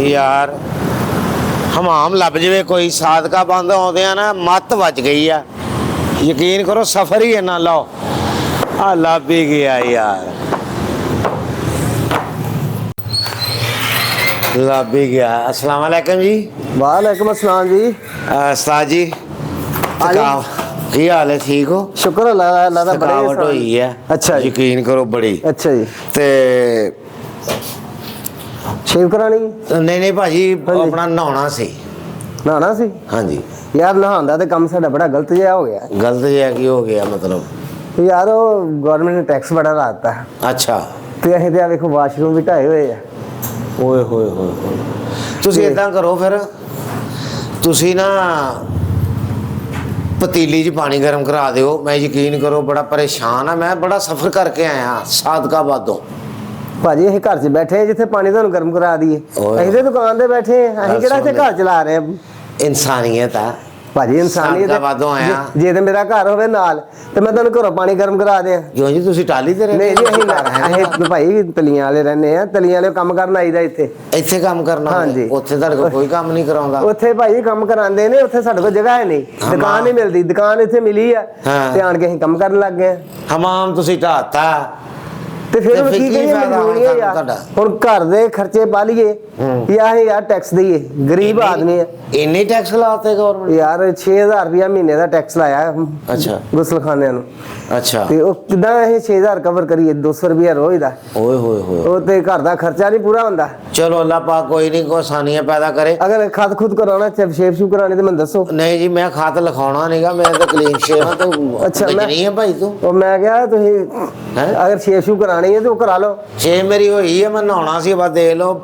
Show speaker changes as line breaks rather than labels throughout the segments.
यार हमाम लभ जाए कोई सादका बंद आउंदे ना मत बच गई आ। यकीन करो सफर ही इन्ना लो आ लभ ही गया यार, लभ ही गया। अस्सलाम वालेकुम जी।
वालेकुम अस्सलाम जी।
उस्ताद जी की हाल है? ठीक हो?
शुक्र अल्लाह दा।
थकावट हुई है।
अच्छा जी।
यकीन करो बड़ी।
अच्छा जी।
ते
शेव करानी?
नहीं भाजी अपना नहाना सी।
नहाना सी?
हाँ जी।
यार नहांदा ते काम साडा बड़ा गलत जिहा हो गया।
गलत जिहा की हो गया मतलब?
यार वो गवर्नमेंट ने टैक्स बड़ा लाता।
अच्छा।
ते असीं ते देखो वाशरूम भी ढाए हुए आ।
ओए होए होए होए। तुसीं इदां करो फिर, तुसीं ना पतीली 'ਚ पानी गर्म करा दिओ। मैं यकीन करो बड़ा परेशान हाँ, मैं बड़ा सफ़र करके आया सादकाबादों।
भाजी असीं घर 'ਚ बैठे जिथे पानी तुहानूं गर्म करा दईए। असीं ते दुकान ते बैठे असीं किहड़ा इत्थे घर चला रहे हैं।
इंसानियत है
भाजी, इंसानियत
आया।
जे ते मेरा घर होवे नाल ते मैं तुहानूं घरों पानी गर्म करा दियां।
क्यों जी तुसीं टाली ते रहंदे?
नहीं जी असीं भाई तलियां वाले रहने आ, तलियां वाले काम करन आईदा इत्थे।
ਇੱਥੇ ਕੰਮ ਕਰਨਾ?
हाँ जी।
ਉੱਥੇ ਤੁਹਾਡੇ ਕੋਲ ਕੋਈ ਕੰਮ ਨਹੀਂ ਕਰਾਉਂਦਾ?
ਉੱਥੇ ਭਾਈ ਕੰਮ ਕਰਾਉਂਦੇ ਨੇ, ਉੱਥੇ ਸਾਡੇ ਕੋਲ ਜਗ੍ਹਾ ਹੈ ਨਹੀਂ, ਦੁਕਾਨ ਨਹੀਂ ਮਿਲਦੀ। ਦੁਕਾਨ ਇੱਥੇ ਮਿਲੀ ਆ ਤੇ ਆਣ ਕੇ ਅਸੀਂ ਕੰਮ ਕਰਨ ਲੱਗ ਗਏ।
ਹਮਾਮ ਤੁਸੀਂ ਢਾਤਾ
ਤੇ ਫਿਰ ਹੁਣ ਕੀ ਕਰੀਏ, ਮਜਬੂਰੀ ਹੈ ਯਾਰ। ਹੁਣ ਘਰ ਦੇ ਖਰਚੇ ਪਾ ਲਈਏ ਜਾਂ ਇਹ ਯਾਰ ਟੈਕਸ ਦਈਏ, ਗਰੀਬ ਆਦਮੀ ਆ।
ਇੰਨੇ ਟੈਕਸ ਲਾਤੇ ਗਵਰਨਮੈਂਟ?
ਯਾਰ 6000 ਰੁਪਇਆ ਮਹੀਨੇ ਦਾ ਟੈਕਸ ਲਾਇਆ।
ਅੱਛਾ।
ਗੁਸਲਖਾਨਿਆਂ ਨੂੰ।
ਅੱਛਾ।
ਤੇ ਉਹ ਕਿਦਾਂ ਇਹ 6000 ਕਵਰ ਕਰੀਏ? 200 ਰੁਪਇਆ ਰੋਜ਼ ਦਾ।
ਓਏ ਹੋਏ ਹੋਏ।
ਉਹ ਤੇ ਘਰ ਦਾ ਖਰਚਾ ਨਹੀਂ ਪੂਰਾ ਹੁੰਦਾ।
ਚਲੋ ਅੱਲਾਹ ਪਾਕ ਕੋਈ ਨਹੀਂ, ਕੋਈ ਆਸਾਨੀਆਂ ਪੈਦਾ ਕਰੇ।
ਅਗਰ ਖਤ ਖੁਦ ਕਰਾਉਣਾ, ਸ਼ੇਪ ਸ਼ੂ ਕਰਾਣੀ ਤੇ ਮੈਨੂੰ ਦੱਸੋ।
ਨਹੀਂ ਜੀ ਮੈਂ ਖਾਤ ਲਿਖਾਉਣਾ ਨਹੀਂਗਾ, ਮੈਂ ਤਾਂ ਕਲੀਨ ਸ਼ੇਵ ਹਾਂ। ਤੂੰ
ਅੱਛਾ
ਨਹੀਂ ਹੈ ਭਾਈ ਤੂੰ?
ਉਹ ਮੈਂ ਕਿਹਾ ਤੁਸੀਂ ਅਗਰ ਸ਼ੇਪ ਸ਼ੂ ਕਰਾਣੀ ਹੈ ਤੇ ਉਹ ਕਰਾ ਲਓ।
ਛੇ ਮੇਰੀ ਹੋਈ ਹੈ, ਮੈਂ ਨਹਾਉਣਾ ਸੀ ਬਸ। ਦੇਖ ਲਓ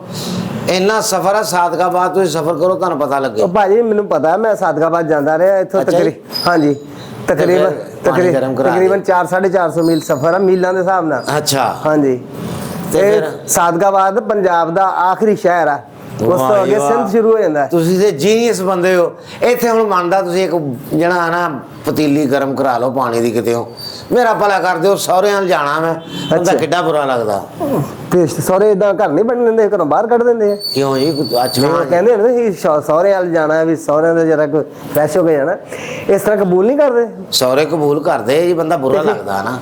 ਇੰਨਾ ਸਫ਼ਰ ਹੈ ਸਾਦਕਾਬਾਦ, ਤੁਸੀਂ ਸਫ਼ਰ ਕਰੋ ਤੁਹਾਨੂੰ ਪਤਾ ਲੱਗੇ।
ਉਹ ਭਾਜੀ ਮੈਨੂੰ ਪਤਾ, ਮੈਂ ਸਾਦਕਾਬਾਦ ਜਾਂਦਾ ਰਿਹਾ ਇੱਥੋਂ ਹਾਂਜੀ ਤਕਰੀਬਨ 4-450 ਮੀਲ ਸਫ਼ਰ ਆ ਮੀਲਾਂ ਦੇ ਹਿਸਾਬ ਨਾਲ।
ਅੱਛਾ।
ਹਾਂਜੀ। ਤੇ ਸਾਦਕਾਬਾਦ ਪੰਜਾਬ ਦਾ ਆਖਰੀ ਸ਼ਹਿਰ ਆ, ਉਸ ਤੋਂ ਅੱਗੇ ਸਿੰਧ ਸ਼ੁਰੂ ਹੋ ਜਾਂਦਾ।
ਤੁਸੀਂ ਤੇ ਜੀਨੀਅਸ ਬੰਦੇ ਹੋ। ਇੱਥੇ ਹੁਣ ਮੰਨਦਾ ਤੁਸੀਂ ਇੱਕ ਜਣਾ ਨਾ ਪਤੀਲੀ ਗਰਮ ਕਰਾ ਲਓ ਪਾਣੀ ਦੀ ਕਿਤੇ ਹੋ, ਮੇਰਾ ਭਲਾ ਕਰ ਦਿਓ। ਸਹੁਰਿਆਂ ਨਾਲ ਜਾਣਾ ਮੈਂ, ਬੰਦਾ ਕਿੱਡਾ ਬੁਰਾ ਲੱਗਦਾ।
ਤੇ ਸਹੁਰੇ ਇਦਾਂ ਘਰ ਨਹੀਂ ਬਣ ਦਿੰਦੇ, ਘਰੋਂ ਬਾਹਰ ਕੱਢ ਦਿੰਦੇ ਆ।
ਕਿਉਂ ਜੀ? ਅੱਛਾ
ਕਹਿੰਦੇ ਨੇ ਸਹੁਰੇ ਵੱਲ ਜਾਣਾ ਵੀ ਸਹੁਰਿਆਂ ਦੇ ਜਰਾ ਕੋਈ ਫਰੈਸ਼ ਹੋ ਕੇ ਜਾਣਾ, ਇਸ ਤਰ੍ਹਾਂ ਕਬੂਲ ਨਹੀਂ ਕਰਦੇ।
ਸਹੁਰੇ ਕਬੂਲ ਕਰਦੇ ਜੀ, ਬੰਦਾ ਬੁਰਾ ਲੱਗਦਾ ਨਾ।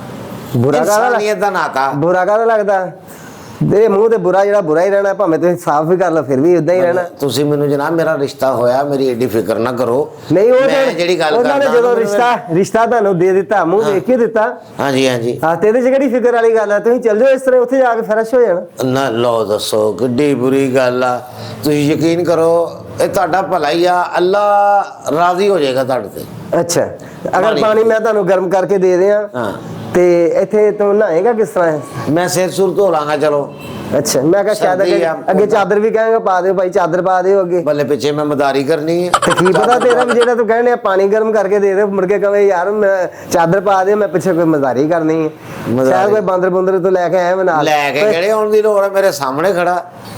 ਬੁਰਾ
ਕਾਹਦਾ ਨਾਤਾ?
ਬੁਰਾ ਕਾਹਦਾ ਲੱਗਦਾ? ਦੇ ਮੂੰਹ ਤੇ ਬੁਰਾ ਜਿਹੜਾ ਬੁਰਾ ਹੀ ਰਹਿਣਾ, ਭਾਵੇਂ ਤੁਸੀਂ ਸਾਫ਼ ਵੀ ਕਰ ਲਓ ਫਿਰ ਵੀ ਉਦਾਂ ਹੀ ਰਹਿਣਾ।
ਤੁਸੀਂ ਮੈਨੂੰ ਜਨਾਬ ਮੇਰਾ ਰਿਸ਼ਤਾ ਹੋਇਆ, ਮੇਰੀ ਐਡੀ ਫਿਕਰ ਨਾ ਕਰੋ।
ਨਹੀਂ ਉਹ
ਜਿਹੜੀ ਗੱਲ
ਉਹਨਾਂ ਨੇ ਜਦੋਂ ਰਿਸ਼ਤਾ ਤੁਹਾਨੂੰ ਦੇ ਦਿੱਤਾ, ਮੂੰਹ ਵੇਖ ਕੇ ਦਿੱਤਾ।
ਹਾਂਜੀ ਹਾਂਜੀ।
ਹਾਂ ਤੇ ਇਹਦੇ ਚ ਕਿਹੜੀ ਫਿਕਰ ਵਾਲੀ ਗੱਲ ਆ? ਤੁਸੀਂ ਚੱਲ ਜਾਓ ਇਸ ਤਰ੍ਹਾਂ, ਉੱਥੇ ਜਾ ਕੇ ਫਰੈਸ਼ ਹੋ ਜਾਣਾ।
ਨਾ ਲਓ ਦੱਸੋ ਕਿੱਡੀ ਬੁਰੀ ਗੱਲ ਆ। ਤੁਸੀਂ ਯਕੀਨ ਕਰੋ ਇਹ ਤੁਹਾਡਾ ਭਲਾ ਹੀ ਆ, ਅੱਲਾ ਰਾਜ਼ੀ ਹੋ ਜਾਏਗਾ ਤੁਹਾਡੇ ਤੇ।
ਅੱਛਾ। ਅਗਰ ਪਾਣੀ ਮੈਂ ਤੁਹਾਨੂੰ ਗਰਮ ਕਰਕੇ ਦੇ ਦਿਆਂ ਤੇ ਇੱਥੇ ਤੂੰ ਨਹਾਏਗਾ ਕਿਸ ਤਰ੍ਹਾਂ?
ਮੈਂ ਸਿਰ ਸੁਰ ਧੋ ਲਾਂਗਾ। ਚਲੋ
ਅੱਛਾ। ਮੈਂ ਕਿਹਾ ਸ਼ਾਇਦ ਅੱਗੇ ਚਾਦਰ ਵੀ ਕਹਾਂਗਾ ਪਾ ਦਿਓ ਭਾਈ, ਚਾਦਰ ਪਾ ਦਿਓ ਅੱਗੇ।
ਬੱਲੇ ਪਿੱਛੇ ਮੈਂ ਮਦਾਰੀ ਕਰਨੀ ਹੈ।
ਤੇ ਕੀ ਪਤਾ ਤੇਰਾ ਵੀ ਜਿਹੜਾ ਤੂੰ ਕਹਿੰਦੇ ਪਾਣੀ ਗਰਮ ਕਰਕੇ ਦੇ ਦੇ, ਮੁੜ ਕੇ ਕਹੇ ਯਾਰ ਮੈਂ ਚਾਦਰ ਪਾ ਦੇ, ਮੈਂ ਪਿੱਛੇ ਕੋਈ ਮਦਾਰੀ ਕਰਨੀ ਹੈ। ਸ਼ਾਇਦ ਕੋਈ ਬਾਂਦਰ ਬੁੰਦਰ ਤੋਂ ਲੈ ਕੇ ਆਇਆ ਮੈਂ ਨਾਲ।
ਲੈ ਕੇ ਕਿਹੜੇ ਆਉਣ ਦੀ ਲੋੜ ਹੈ, ਮੇਰੇ ਸਾਹਮਣੇ ਖੜਾ।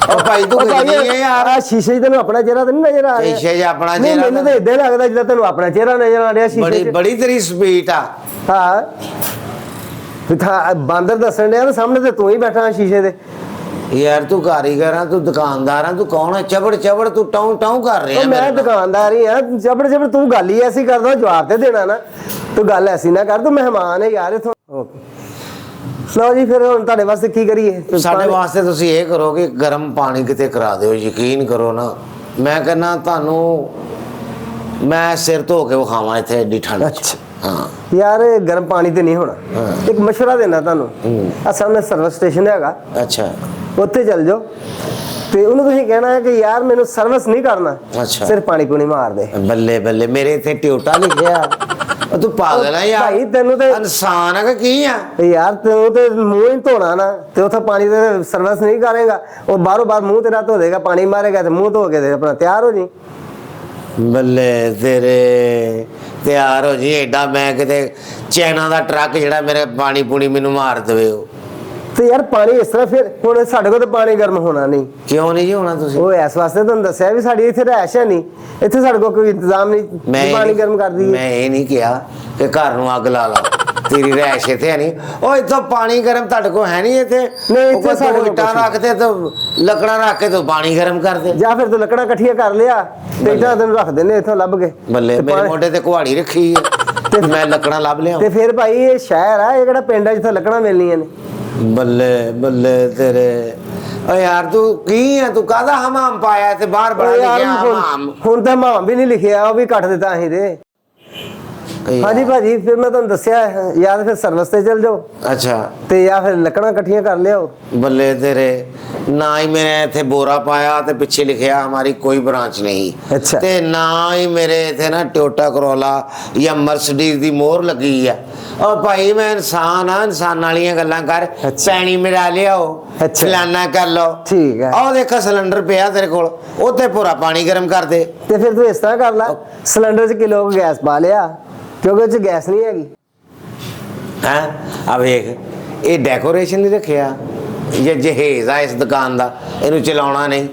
ਉਹ ਭਾਈ ਤੂੰ ਕਿਹਦੀ ਹੈ ਯਾਰ?
ਆ ਸ਼ੀਸ਼ੇ 'ਚ ਤੈਨੂੰ ਆਪਣਾ ਚਿਹਰਾ ਤਾਂ ਨਹੀਂ ਨਜ਼ਰ ਆ ਰਿਹਾ?
ਸ਼ੀਸ਼ੇ 'ਚ ਆਪਣਾ ਚਿਹਰਾ?
ਮੈਨੂੰ ਤਾਂ ਇਦਾਂ ਲੱਗਦਾ ਜਿੱਦਾਂ ਤੈਨੂੰ ਆਪਣਾ ਚਿਹਰਾ ਨਜ਼ਰ ਆ ਰਿਹਾ ਸ਼ੀਸ਼ੇ 'ਚ।
ਬੜੀ ਤੇਰੀ ਸਪੀਡ ਆ।
ਹਾਂ ਬਾਂਦਰ ਦੱਸਣ ਡਿਆ, ਸਾਹਮਣੇ ਤੇ ਤੂੰ ਹੀ ਬੈਠਾ ਸ਼ੀਸ਼ੇ ਦੇ।
ਯਾਰ ਤੂੰ ਕਾਰੀਗਰ ਆ, ਤੂੰ ਦੁਕਾਨਦਾਰ ਆ, ਤੂੰ ਕੌਣ ਹੈ? ਚਬੜ ਚਬੜ ਤੂੰ ਟਾਉਂ ਟਾਉਂ ਕਰ ਰਿਹਾ।
ਮੈਂ ਦੁਕਾਨਦਾਰ ਹੀ ਆ। ਚਬੜ ਚਬੜ ਤੂੰ ਗੱਲ ਹੀ ਐਸੀ ਕਰਦਾ, ਜਵਾਬ ਤੇ ਦੇਣਾ ਨਾ। ਤੂੰ ਗੱਲ ਐਸੀ ਨਾ ਕਰ, ਤੂੰ ਮਹਿਮਾਨ ਹੈ ਯਾਰ ਇੱਥੋਂ। ਲਓ ਜੀ ਫਿਰ ਹੁਣ ਤੁਹਾਡੇ ਵਾਸਤੇ ਕੀ ਕਰੀਏ?
ਸਾਡੇ ਵਾਸਤੇ ਤੁਸੀਂ ਇਹ ਕਰੋ ਕਿ ਗਰਮ ਪਾਣੀ ਕਿਤੇ ਕਰਾ ਦਿਓ। ਯਕੀਨ ਕਰੋ ਨਾ, ਮੈਂ ਕਹਿੰਦਾ ਤੁਹਾਨੂੰ ਮੈਂ ਸਿਰ ਧੋ ਕੇ ਵਿਖਾਵਾਂ ਇੱਥੇ ਐਡੀ ਠੰਡ।
ਅੱਛਾ।
ਹਾਂ
ਯਾਰ ਗਰਮ ਪਾਣੀ ਤੇ ਨਹੀਂ ਹੋਣਾ। ਇੱਕ ਮਸ਼ਵਰਾ ਦੇਣਾ ਤੁਹਾਨੂੰ, ਆ ਸਾਹਮਣੇ ਸਰਵਿਸ ਸਟੇਸ਼ਨ ਹੈਗਾ।
ਅੱਛਾ।
ਉੱਥੇ ਚੱਲ ਜਾਓ ਤੇ ਉਹਨੂੰ ਤੁਸੀਂ ਕਹਿਣਾ ਹੈ ਕਿ ਯਾਰ ਮੈਨੂੰ ਸਰਵਿਸ ਨਹੀਂ ਕਰਨਾ, ਸਿਰਫ ਪਾਣੀ ਪੂਣੀ ਮਾਰ ਦੇ।
ਬੱਲੇ ਬੱਲੇ, ਮੇਰੇ ਇੱਥੇ ਟਿਊਟਾ ਲਿਖਿਆ। ਤੂੰ ਪਾਗਲ ਆ ਯਾਰ
ਭਾਈ, ਤੈਨੂੰ ਤੇ
ਇਨਸਾਨ ਹੈ ਕੀ ਆ
ਯਾਰ? ਤੈਨੂੰ ਤੇ ਮੂੰਹ ਹੀ ਧੋਣਾ ਨਾ, ਤੇ ਉੱਥੇ ਪਾਣੀ ਤੇ ਸਰਵਿਸ ਨਹੀਂ ਕਰੇਗਾ, ਉਹ ਬਾਹਰੋਂ ਬਾਹਰ ਮੂੰਹ ਤੇਰਾ ਧੋ ਦੇਗਾ, ਪਾਣੀ ਮਾਰੇਗਾ ਤੇ ਮੂੰਹ ਧੋ ਕੇ ਤੇ ਆਪਣਾ ਤਿਆਰ ਹੋ ਜੀ।
ਬੱਲੇ ਤੇਰੇ, ਤਿਆਰ ਹੋ ਜੀ। ਐਡਾ ਮੈਂ ਕਿਤੇ ਚਾਈਨਾ ਦਾ ਟਰੱਕ ਜਿਹੜਾ ਮੇਰੇ ਪਾਣੀ ਪੂਣੀ ਮੈਨੂੰ ਮਾਰ ਦੇਵੇ। ਉਹ
ਤੇ ਯਾਰ ਪਾਣੀ ਇਸ ਤਰ੍ਹਾਂ ਫਿਰ ਹੁਣ ਸਾਡੇ ਕੋਲ ਤਾਂ ਪਾਣੀ ਗਰਮ ਹੋਣਾ ਨਹੀਂ।
ਕਿਉਂ ਨਹੀਂ ਜੀ ਹੋਣਾ? ਤੁਸੀਂ
ਉਹ ਇਸ ਵਾਸਤੇ ਤੁਹਾਨੂੰ ਦੱਸਿਆ ਵੀ ਸਾਡੀ ਇੱਥੇ ਰਹਿਸ਼ ਹੈ ਨਹੀਂ, ਇੱਥੇ ਸਾਡੇ ਕੋਲ ਕੋਈ ਇੰਤਜ਼ਾਮ ਨਹੀਂ ਪਾਣੀ ਗਰਮ ਕਰ ਦਈਏ।
ਮੈਂ ਇਹ ਨਹੀਂ ਕਿਹਾ ਕਿ ਘਰ ਨੂੰ ਅੱਗ ਲਾ ਲਾ। ਤੇਰੀ ਰਹਿਸ਼ ਇੱਥੇ ਹੈ ਨਹੀਂ। ਉਹ ਇੱਥੋਂ ਪਾਣੀ ਗਰਮ ਤੁਹਾਡੇ ਕੋਲ ਹੈ ਨਹੀਂ ਇੱਥੇ?
ਨਹੀਂ, ਇੱਥੇ
ਉਹ ਕੋਈ
ਸਾਡੇ ਕੋਲ
ਇੱਟਾਂ
ਕੁਛ ਨਹੀਂ।
ਰੱਖਦੇ ਤੇ ਲੱਕੜਾਂ ਰੱਖ ਕੇ ਤੂੰ ਪਾਣੀ ਗਰਮ ਕਰਦੇ।
ਜਾਂ ਫਿਰ ਤੂੰ ਲੱਕੜਾਂ ਇਕੱਠੀਆਂ ਕਰ ਲਿਆ ਤੇ ਇੱਦਾਂ ਤੈਨੂੰ ਰੱਖ ਦਿੰਦੇ ਇੱਥੋਂ ਲੱਭ ਕੇ।
ਬੱਲੇ,
ਤੇ
ਮੇਰੇ
ਪਾਣੀ-
ਮੋਢੇ ਤੇ ਕੁਹਾੜੀ ਰੱਖੀ ਹੈ ਤੇ ਮੈਂ ਲੱਕੜਾਂ ਲੱਭ ਲਿਆ।
ਤੇ ਫਿਰ ਭਾਈ ਇਹ ਸ਼ਹਿਰ ਆ, ਇਹ ਕਿਹੜਾ ਪਿੰਡ ਆ ਜਿੱਥੇ ਲੱਕੜਾਂ ਮਿਲਣੀਆਂ ਨੇ?
ਬੱਲੇ ਬੱਲੇ ਤੇਰੇ। ਓ ਯਾਰ ਤੂੰ ਕੀ ਹੈ, ਤੂੰ ਕਾਹਦਾ ਹਮਾਮ ਪਾਇਆ ਤੇ ਬਾਹਰ ਬੜਾ
ਓ ਯਾਰ,
ਲਿਖਿਆ ਹਮਾਮ।
ਹੁਣ ਤਾਂ ਮਾਮ ਵੀ ਨਹੀਂ ਲਿਖਿਆ, ਉਹ ਵੀ ਕੱਟ ਦਿੱਤਾ ਅਸੀਂ ਤੇ। ਹਾਂਜੀ ਭਾਜੀ, ਫਿਰ ਮੈਂ ਤੁਹਾਨੂੰ ਦੱਸਿਆ ਜਾਂ ਤਾਂ ਫਿਰ ਸਰਵਿਸ ਤੇ ਚਲ ਜਾਓ
ਅੱਛਾ,
ਤੇ ਜਾਂ ਫਿਰ ਲੱਕੜਾਂ ਇਕੱਠੀਆਂ ਕਰ ਲਿਆਓ।
ਬੱਲੇ ਤੇਰੇ। ਨਾ ਹੀ ਮੇਰੇ ਇੱਥੇ ਬੋਰਾ ਪਾਇਆ ਤੇ ਪਿੱਛੇ ਲਿਖਿਆ ਹਮਾਰੀ ਕੋਈ ਬ੍ਰਾਂਚ ਨਹੀਂ।
ਅੱਛਾ।
ਤੇ ਨਾ ਹੀ ਮੇਰੇ ਇੱਥੇ ਨਾ ਟੋਯੋਟਾ ਕਰੋਲਾ ਜਾਂ ਮਰਸੀਡੀਜ਼ ਦੀ ਮੋਹਰ ਲੱਗੀ ਆ। ਉਹ ਭਾਈ ਮੈਂ ਇਨਸਾਨ ਆ, ਇਨਸਾਨ ਵਾਲੀਆਂ ਗੱਲਾਂ ਕਰ। ਪੈਣੀ ਮਿਲਾ ਲਿਆਓ,
ਅੱਛਾ।
ਫਲਾਨਾ ਕਰ ਲਓ।
ਠੀਕ ਹੈ।
ਆਹ ਦੇਖ ਸਿਲੰਡਰ ਪਿਆ ਤੇਰੇ ਕੋਲ, ਉੱਥੇ ਪੂਰਾ ਪਾਣੀ ਗਰਮ ਕਰ ਦੇ।
ਤੇ ਫਿਰ ਤੂੰ ਇਸ ਤਰ੍ਹਾਂ ਕਰ ਲੈ, ਸਿਲੰਡਰ 'ਚ ਕਿਲੋ ਗੈਸ ਪਾ ਲਿਆ, ਕਿਉਂਕਿ ਉਹ 'ਚ ਗੈਸ ਨਹੀਂ ਹੈਗੀ।
ਹੈਂ ਆ ਵੇਖ, ਇਹ ਡੈਕੋਰੇਸ਼ਨ ਨਹੀਂ ਰੱਖਿਆ, ਇਹ ਜਹੇਜ਼ ਆ ਇਸ ਦੁਕਾਨ ਦਾ, ਇਹਨੂੰ ਚਲਾਉਣਾ ਨਹੀਂ।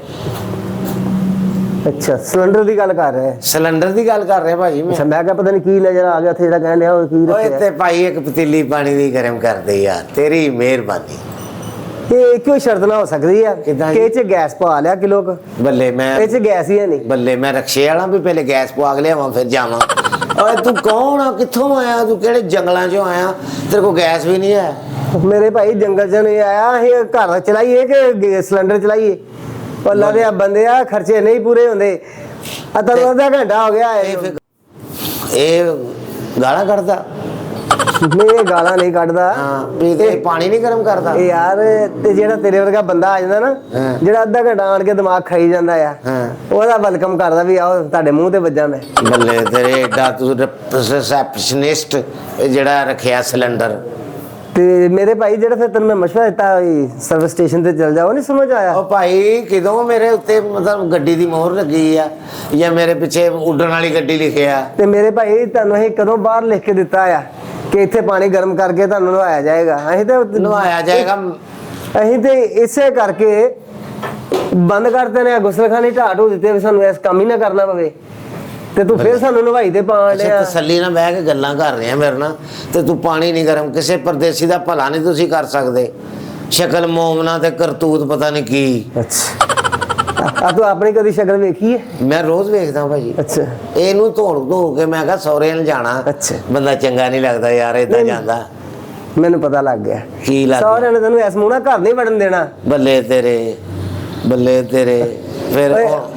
ਅੱਛਾ, ਸਿਲੰਡਰ ਦੀ ਗੱਲ ਕਰ ਰਿਹਾ।
ਸਿਲੰਡਰ ਦੀ ਗੱਲ ਕਰ ਰਿਹਾ ਭਾਜੀ ਮੈਂ।
ਅੱਛਾ, ਮੈਂ ਕਿਹਾ ਪਤਾ ਨਹੀਂ ਕੀ ਨਜ਼ਰ ਆ ਗਿਆ ਉੱਥੇ ਜਿਹੜਾ ਕਹਿਣ ਡਿਆ ਉਹ ਕੀ
ਓਏ
ਰੱਖਿਆ।
ਤੇ ਭਾਈ ਇੱਕ ਪਤੀਲੀ ਪਾਣੀ ਦੀ ਗਰਮ ਕਰਦੇ ਯਾਰ, ਤੇਰੀ ਮਿਹਰਬਾਨੀ।
ਇਹ ਕਿਉਂ ਸ਼ਰਤ ਨਾ ਹੋ ਸਕਦੀ ਆ
ਕਿੱਦਾਂ
ਕਿ ਇਹ 'ਚ ਗੈਸ ਪਾ ਲਿਆ ਕਿਲੋ ਕੁ,
ਬੱਲੇ ਮੈਂ
ਇਹ 'ਚ ਗੈਸ ਹੀ ਹੈ ਨਹੀਂ।
ਬੱਲੇ ਮੈਂ ਰਕਸ਼ੇ ਵਾਲਾ ਵੀ ਪਹਿਲੇ ਗੈਸ ਪਵਾ ਕੇ ਲਿਆਵਾਂ ਫਿਰ ਜਾਵਾਂ। ਓਏ ਤੂੰ ਕੌਣ ਆ, ਕਿੱਥੋਂ ਆਇਆ ਤੂੰ, ਕਿਹੜੇ ਜੰਗਲਾਂ 'ਚੋਂ ਆਇਆ, ਤੇਰੇ ਕੋਲ ਗੈਸ ਵੀ ਨਹੀਂ ਹੈ?
ਮੇਰੇ ਭਾਈ ਜੰਗਲ 'ਚ ਨਹੀਂ ਆਇਆ, ਇਹ ਘਰ ਚਲਾਈਏ ਕਿ ਸਿਲੰਡਰ ਚਲਾਈਏ? ਅੱਲਾ ਦੇ ਬੰਦੇ ਆ, ਖਰਚੇ ਨਹੀਂ ਪੂਰੇ ਹੁੰਦੇ। ਆ ਤਾਂ ਅੱਧਾ ਘੰਟਾ ਹੋ ਗਿਆ
ਇਹ ਫਿਰ ਇਹ ਗਾਲਾਂ ਕੱਢਦਾ?
ਨਹੀਂ, ਇਹ ਗਾਲਾਂ ਨਹੀਂ ਕੱਢਦਾ।
ਹਾਂ, ਵੀ ਤੇ ਪਾਣੀ ਨਹੀਂ ਗਰਮ ਕਰਦਾ?
ਇਹ ਯਾਰ, ਤੇ ਜਿਹੜਾ ਤੇਰੇ ਵਰਗਾ ਬੰਦਾ ਆ ਜਾਂਦਾ ਨਾ,
ਹਾਂ।
ਜਿਹੜਾ ਅੱਧਾ ਘੰਟਾ ਆਣ ਕੇ ਦਿਮਾਗ ਖਾਈ ਜਾਂਦਾ ਆ,
ਹਾਂ।
ਉਹਦਾ ਵੈਲਕਮ ਕਰਦਾ ਵੀ ਆਓ ਤੁਹਾਡੇ ਮੂੰਹ ਤੇ ਵੱਜਾਂ ਮੈਂ।
ਬੱਲੇ ਤੇਰੇ, ਏਡਾ ਤੂੰ ਰਿਸੈਪਸ਼ਨਿਸਟ ਜਿਹੜਾ ਰੱਖਿਆ ਸਿਲੰਡਰ।
ਤੇ ਮੇਰੇ ਭਾਈ ਜਿਹੜਾ ਫਿਰ ਤੈਨੂੰ ਮੈਂ ਮਸ਼ਵਰਾ ਦਿੱਤਾ ਸਰਵਿਸ ਸਟੇਸ਼ਨ ਤੇ ਚਲ ਜਾਓ, ਨਹੀਂ ਸਮਝ ਆਇਆ?
ਉਹ ਭਾਈ ਕਿਦੋਂ ਮੇਰੇ ਉੱਤੇ ਮਤਲਬ ਗੱਡੀ ਦੀ ਮੋਹਰ ਲੱਗੀ ਆ ਜਾਂ ਮੇਰੇ ਪਿੱਛੇ ਉੱਡਣ ਵਾਲੀ ਗੱਡੀ ਲਿਖਿਆ?
ਤੇ ਮੇਰੇ ਭਾਈ ਤੁਹਾਨੂੰ ਅਸੀਂ ਕਦੋਂ ਬਾਹਰ ਲਿਖ ਕੇ ਦਿੱਤਾ ਆ ਕਿ ਇੱਥੇ ਪਾਣੀ ਗਰਮ ਕਰਕੇ ਤੁਹਾਨੂੰ ਨਵਾਇਆ ਜਾਏਗਾ? ਅਸੀਂ ਤਾਂ
ਨਵਾਇਆ ਜਾਏਗਾ?
ਅਸੀਂ ਤੇ ਇਸੇ ਕਰਕੇ ਬੰਦ ਕਰਤੇ ਨੇ, ਗੁਸਲਖਾਨੇ ਢਾਹ ਢੋ ਦਿੱਤੇ ਵੀ ਸਾਨੂੰ ਇਸ ਕੰਮ ਹੀ ਨਾ ਕਰਨਾ ਪਵੇ। ਤੇ ਤੂੰ ਫਿਰ ਸਾਨੂੰ ਨਵਾਈ ਤੇ ਪਾਣ
ਅੱਛਾ,
ਡਿਆ।
ਤਸੱਲੀ ਨਾਲ ਬਹਿ ਕੇ ਗੱਲਾਂ ਕਰ ਰਹੇ ਆ ਮੇਰੇ ਨਾਲ ਤੇ ਤੂੰ ਪਾਣੀ ਨਹੀਂ ਗਰਮ। ਕਿਸੇ ਪਰਦੇਸੀ ਦਾ ਭਲਾ ਨਹੀਂ ਤੁਸੀਂ ਕਰ ਸਕਦੇ? ਸ਼ਕਲ ਮੋਮਨਾ ਤੇ ਕਰਤੂਤ ਪਤਾ ਨਹੀਂ ਕੀ।
ਅੱਛਾ, ਆ ਤੂੰ ਆਪਣੀ ਕਦੀ ਸ਼ਕਲ ਵੇਖੀ ਹੈ?
ਮੈਂ ਰੋਜ਼ ਵੇਖਦਾ ਭਾਜੀ।
ਅੱਛਾ
ਇਹਨੂੰ ਧੋ ਕੇ ਮੈਂ ਕਿਹਾ ਸਹੁਰੇ ਨੂੰ ਜਾਣਾ।
ਅੱਛਾ।
ਬੰਦਾ ਚੰਗਾ ਨਹੀਂ ਲੱਗਦਾ ਯਾਰ ਏਦਾਂ ਜਾਂਦਾ।
ਮੈਨੂੰ ਪਤਾ ਲੱਗ ਗਿਆ,
ਕੀ ਲੱਗ ਗਿਆ?
ਸਾਰਿਆਂ ਨੇ ਤੈਨੂੰ ਇਸ ਮੂੰਹ ਨਾਲ ਘਰ ਨਹੀਂ ਵੜਨ ਦੇਣਾ।
ਬੱਲੇ ਤੇਰੇ, ਬੱਲੇ ਤੇਰੇ। ਫਿਰ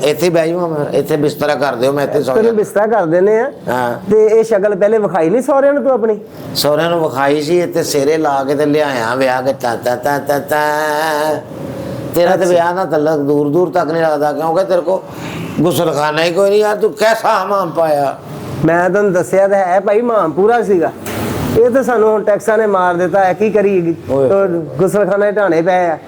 ਇੱਥੇ ਬਹਿ ਜਾਵਾਂ ਮੈਂ, ਇੱਥੇ ਬਿਸਤਰਾ ਕਰ ਦਿਓ, ਮੈਂ ਇੱਥੇ ਸੌਂ
ਤੈਨੂੰ
ਜਾ।
ਬਿਸਤਰਾ ਕਰ ਦਿੰਦੇ ਆ।
ਹਾਂ,
ਤੇ ਇਹ ਸ਼ਕਲ ਪਹਿਲੇ ਵਿਖਾਈ ਨਹੀਂ ਸਹੁਰਿਆਂ ਨੂੰ ਤੂੰ ਆਪਣੀ?
ਸਹੁਰਿਆਂ ਨੂੰ ਵਿਖਾਈ ਸੀ, ਇੱਥੇ ਸਿਰੇ ਲਾ ਕੇ ਤੇ ਲਿਆਇਆ ਵਿਆਹ ਕੇ ਤਾ ਤਾ ਤਾ ਤਾ ਤਾ। ਤੇਰਾ ਤੇ ਵਿਆਹ ਦਾ ਤਲਕ ਦੂਰ ਦੂਰ ਤੱਕ ਨਹੀਂ ਲੱਗਦਾ, ਕਿਉਂਕਿ ਤੇਰੇ ਕੋ ਗੁਸਲਖਾਨਾ ਹੀ ਕੋਈ ਨਹੀਂ ਯਾਰ। ਤੂੰ ਕੈਸਾ ਹਮਾਮ ਪਾਇਆ?
ਮੈਂ ਤੁਹਾਨੂੰ ਦੱਸਿਆ ਤਾਂ ਹੈ ਭਾਈ, ਮਾਂ ਪੂਰਾ ਸੀਗਾ। ਇਹ ਤਾਂ ਸਾਨੂੰ ਹੁਣ ਟੈਕਸਾਂ ਨੇ ਮਾਰ ਦਿੱਤਾ ਹੈ, ਕੀ ਕਰੀਏ? ਗੁਸਲਖਾਨੇ ਢਾਣੇ ਪਏ ਆ।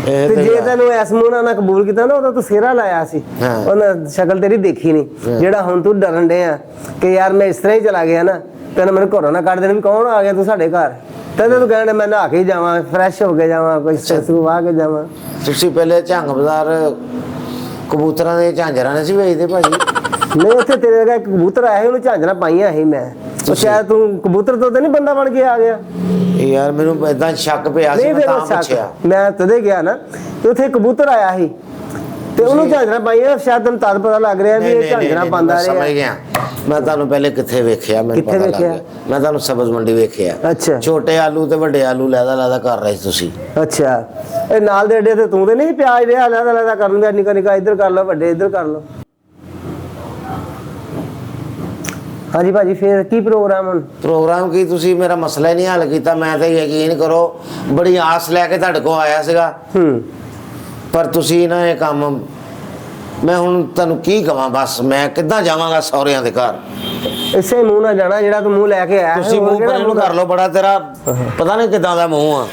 ਇਹ
ਤੇ
ਤੇ
ਜੇ
ਯਾਰ-
ਤੈਨੂੰ ਇਸ ਮੂੰਹ ਨਾਲ ਨਾ ਕਬੂਲ ਕੀਤਾ ਨਾ, ਉਦੋਂ ਤੂੰ ਸਿਹਰਾ ਲਾਇਆ ਸੀ।
ਹਾਂ।
ਉਹਨਾਂ ਸ਼ਕਲ ਤੇਰੀ ਦੇਖੀ ਨਹੀਂ। ਜਿਹੜਾ ਹੁਣ ਤੂੰ ਡਰਨ ਡਿਆ ਕਿ ਯਾਰ ਮੈਂ ਇਸ ਤਰ੍ਹਾਂ ਹੀ ਚਲਾ ਗਿਆ ਨਾ, ਤੈਨੂੰ ਮੈਨੂੰ ਘਰੋਂ ਨਾ ਕੱਢ ਦੇਣ ਵੀ ਕੌਣ ਆ ਗਿਆ ਤੂੰ ਸਾਡੇ ਘਰ, ਤੈਨੂੰ ਤੂੰ ਕਹਿਣਾ ਮੈਂ ਨਹਾ ਕੇ ਜਾਵਾਂ, ਫਰੈਸ਼ ਹੋ ਕੇ ਜਾਵਾਂ, ਕੋਈ ਸੂ ਵਾਹ ਕੇ ਜਾਵਾਂ।
ਤੁਸੀਂ ਪਹਿਲੇ ਝੰਗ ਬਾਜ਼ਾਰ ਕਬੂਤਰਾਂ ਦੇ ਝਾਂਜਰਾਂ ਨੇ ਸੀ ਵੇਚਦੇ ਭਾਜੀ?
ਨਹੀਂ, ਉੱਥੇ ਤੇਰੇ ਵਰਗਾ ਇੱਕ ਕਬੂਤਰ ਆਇਆ ਸੀ, ਉਹਨੂੰ ਝਾਂਜਰਾਂ ਪਾਈਆਂ ਸੀ ਮੈਂ। ਉਹ ਸ਼ਾਇਦ ਤੂੰ ਕਬੂਤਰ ਤੋਂ ਤਾਂ ਨਹੀਂ ਬੰਦਾ ਬਣ ਕੇ ਆ ਗਿਆ?
ਯਾਰ ਮੈਨੂੰ ਏਦਾਂ ਸ਼ੱਕ ਪਿਆ ਸੀ,
ਨਹੀਂ
ਮੈਂ ਤਾਂ
ਫਿਰ
ਪੁੱਛਿਆ।
ਮੈਂ ਤਦੇ ਗਿਆ ਨਾ, ਤੇ ਉੱਥੇ ਕਬੂਤਰ ਆਇਆ ਸੀ ਤੇ ਉਹਨੂੰ ਝਾਂਜਰਾਂ ਪਾਈਆਂ। ਸ਼ਾਇਦ ਤੈਨੂੰ ਤਦ ਪਤਾ ਲੱਗ ਰਿਹਾ ਵੀ ਇਹ ਝਾਂਜਰਾਂ ਪਾਉਂਦਾ
ਮੈਂ ਸਮਝ
ਰਿਹਾ।
ਗਿਆ। ਮੈਂ ਤੁਹਾਨੂੰ ਪਹਿਲੇ ਕਿੱਥੇ ਵੇਖਿਆ, ਮੈਨੂੰ
ਕਿੱਥੇ
ਪਤਾ ਲੱਗ
ਵੇਖਿਆ?
ਗਿਆ। ਮੈਂ ਤੁਹਾਨੂੰ ਸਬਜ਼ ਮੰਡੀ ਵੇਖਿਆ।
ਅੱਛਾ
ਛੋਟੇ ਆਲੂ ਤੇ ਵੱਡੇ ਆਲੂ ਲੈਦਾ ਕਰ ਰਹੇ ਸੀ ਤੁਸੀਂ।
ਅੱਛਾ, ਇਹ ਨਾਲ ਦੇ ਅੱਡੇ ਤੇ ਤੂੰ ਤੇ ਨਹੀਂ ਪਿਆਜ ਰਿਹਾ ਲੈਦਾ ਕਰਨ ਦਾ? ਨਿੱਕਾ ਨਿੱਕਾ ਇੱਧਰ ਕਰ ਲਓ, ਵੱਡੇ ਇੱਧਰ ਕਰ ਲਓ। ਹਾਂਜੀ ਭਾਜੀ, ਫਿਰ ਕੀ ਪ੍ਰੋਗਰਾਮ ਹੁਣ?
ਪ੍ਰੋਗਰਾਮ ਕੀ, ਤੁਸੀਂ ਮੇਰਾ ਮਸਲਾ ਹੀ ਨਹੀਂ ਹੱਲ ਕੀਤਾ। ਮੈਂ ਤਾਂ ਯਕੀਨ ਕਰੋ ਬੜੀ ਆਸ ਲੈ ਕੇ ਤੁਹਾਡੇ ਕੋਲ ਆਇਆ ਸੀਗਾ, ਪਰ ਤੁਸੀਂ ਨਾ ਇਹ ਕੰਮ, ਮੈਂ ਹੁਣ ਤੁਹਾਨੂੰ ਕੀ ਕਵਾਂ, ਬਸ ਮੈਂ ਕਿੱਦਾਂ ਜਾਵਾਂਗਾ ਸਹੁਰਿਆਂ ਦੇ ਘਰ?
ਇਸੇ ਮੂੰਹ ਨਾਲ ਜਾਣਾ ਜਿਹੜਾ ਤੂੰ ਮੂੰਹ ਲੈ ਕੇ ਆਇਆ।
ਤੁਸੀਂ ਮੂੰਹ ਪਰੇ ਨੂੰ ਕਰ ਲਓ, ਬੜਾ ਤੇਰਾ ਪਤਾ ਨਹੀਂ ਕਿੱਦਾਂ ਦਾ ਮੂੰਹ ਆ।